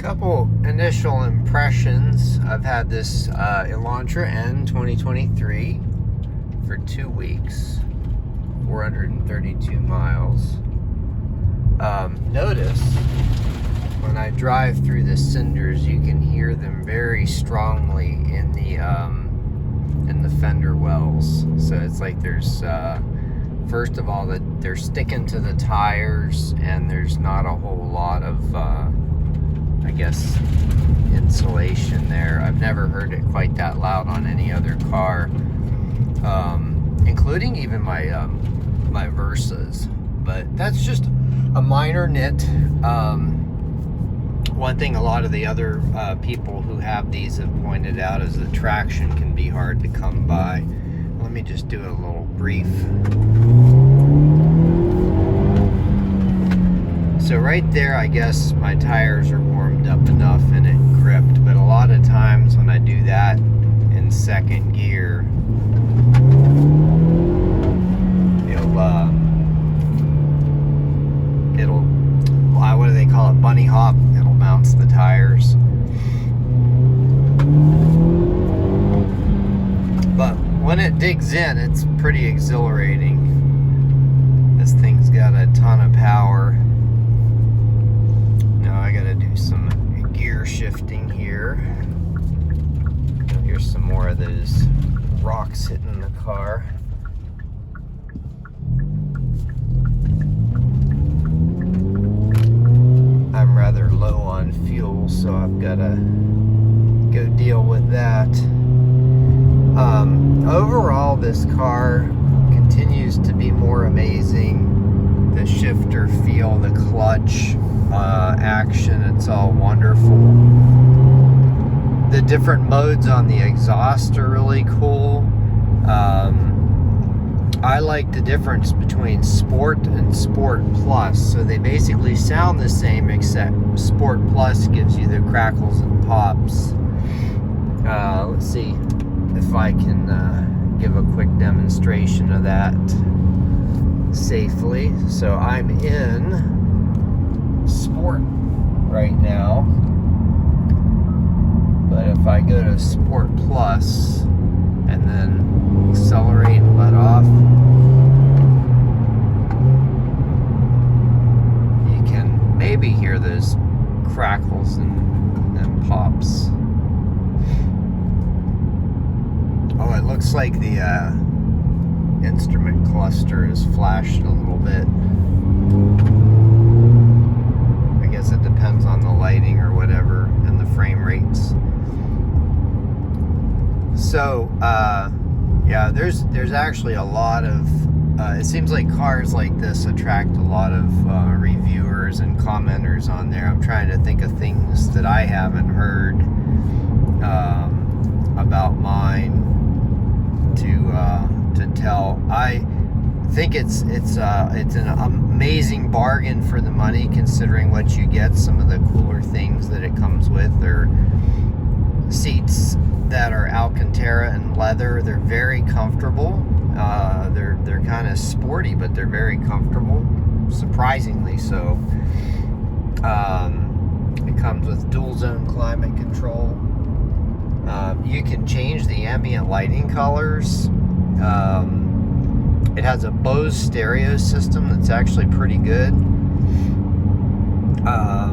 Couple initial impressions. I've had this Elantra N 2023 for 2 weeks, 432 miles. Notice when I drive through the cinders, you can hear them very strongly in the fender wells. So it's like there's first of all that they're sticking to the tires, and there's not a whole lot of I guess insulation there. I've never heard it quite that loud on any other car, including even my my Versas. But that's just a minor nit. One thing a lot of the other people who have these have pointed out is the traction can be hard to come by. Let me just do a little brief. So right there, I guess my tires are warmed up enough and it gripped, but a lot of times when I do that in second gear, it'll what do they call it, bunny hop. It'll bounce the tires. But when it digs in, it's pretty exhilarating. This thing's got a ton of power. Now I gotta do some gear shifting here. Here's some more of those rocks hitting the car. I'm rather low on fuel, so I've gotta go deal with that. Overall, this car continues to be more amazing. The shifter feel, the clutch action, it's all wonderful. The different modes on the exhaust are really cool. I like the difference between Sport and Sport Plus. So they basically sound the same, except Sport Plus gives you the crackles and pops. Let's see if I can give a quick demonstration of that safely. So I'm in Sport right now, but if I go to Sport Plus and then accelerate and let off, you can maybe hear those crackles and pops. Oh, it looks like the instrument cluster is flashed a little bit. I guess it depends on the lighting or whatever and the frame rates. So yeah, there's actually a lot of it seems like cars like this attract a lot of reviewers and commenters on there. I'm trying to think of things that I haven't heard about mine to tell. I think it's an amazing bargain for the money, considering what you get. Some of the cooler things that it comes with are seats that are Alcantara and leather. They're very comfortable. They're kind of sporty, but they're very comfortable, surprisingly so. It comes with dual zone climate control. You can change the ambient lighting colors. It has a Bose stereo system that's actually pretty good. I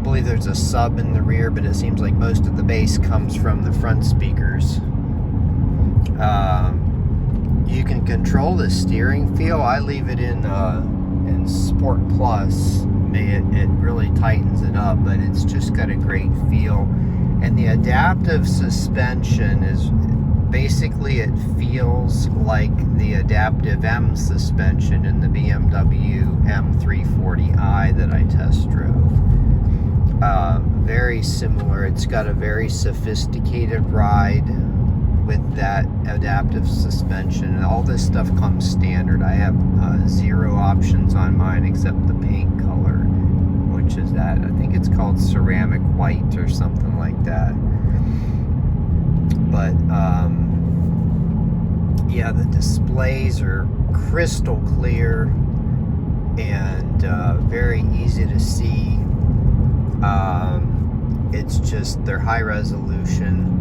believe there's a sub in the rear, but it seems like most of the bass comes from the front speakers. You can control the steering feel. I leave it in Sport Plus. It really tightens it up, but it's just got a great feel. And the adaptive suspension is basically, it feels like the Adaptive M suspension in the BMW M340i that I test drove. Very similar. It's got a very sophisticated ride with that adaptive suspension. All this stuff comes standard. I have 0 options on mine except the paint color, which is that. I think it's called ceramic white or something like that. But yeah, the displays are crystal clear and very easy to see. It's just, they're high resolution.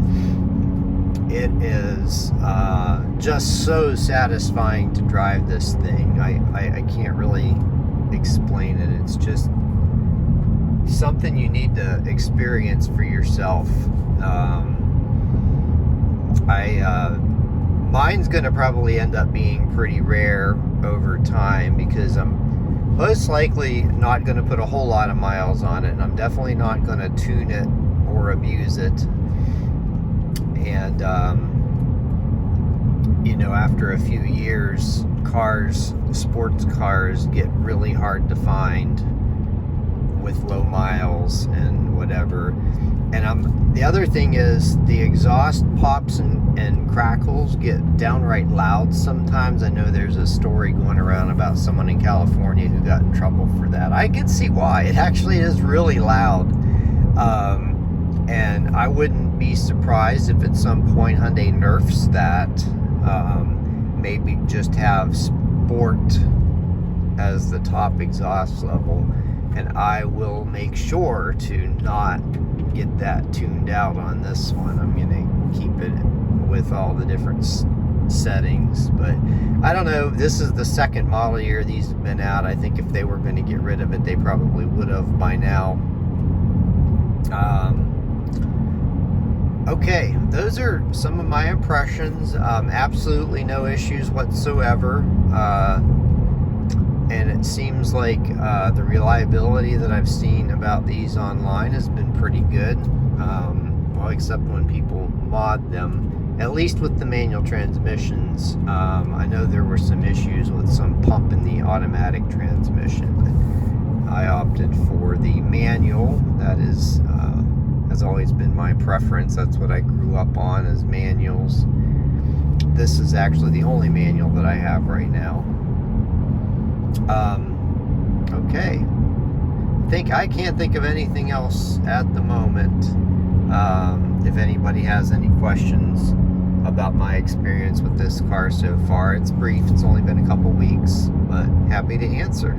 It is just so satisfying to drive this thing. I can't really explain it. It's just something you need to experience for yourself. Mine's gonna probably end up being pretty rare over time, because I'm most likely not gonna put a whole lot of miles on it, and I'm definitely not gonna tune it or abuse it. And you know, after a few years, sports cars get really hard to find with low miles and whatever. And the other thing is, the exhaust pops and crackles get downright loud sometimes. I know there's a story going around about someone in California who got in trouble for that. I can see why. It actually is really loud. And I wouldn't be surprised if at some point Hyundai nerfs that. Maybe just have sport as the top exhaust level. And I will make sure to not get that tuned out on this one. I'm going to keep it with all the different settings. But I don't know. This is the second model year these have been out. I think if they were going to get rid of it, they probably would have by now. Okay, those are some of my impressions. Absolutely no issues whatsoever. And it seems like the reliability that I've seen about these online has been pretty good. Well, except when people mod them, at least with the manual transmissions. I know there were some issues with some pump in the automatic transmission, but I opted for the manual. That is has always been my preference. That's what I grew up on, is manuals. This is actually the only manual that I have right now. Okay. I can't think of anything else at the moment. If anybody has any questions about my experience with this car so far, it's brief. It's only been a couple weeks, but happy to answer.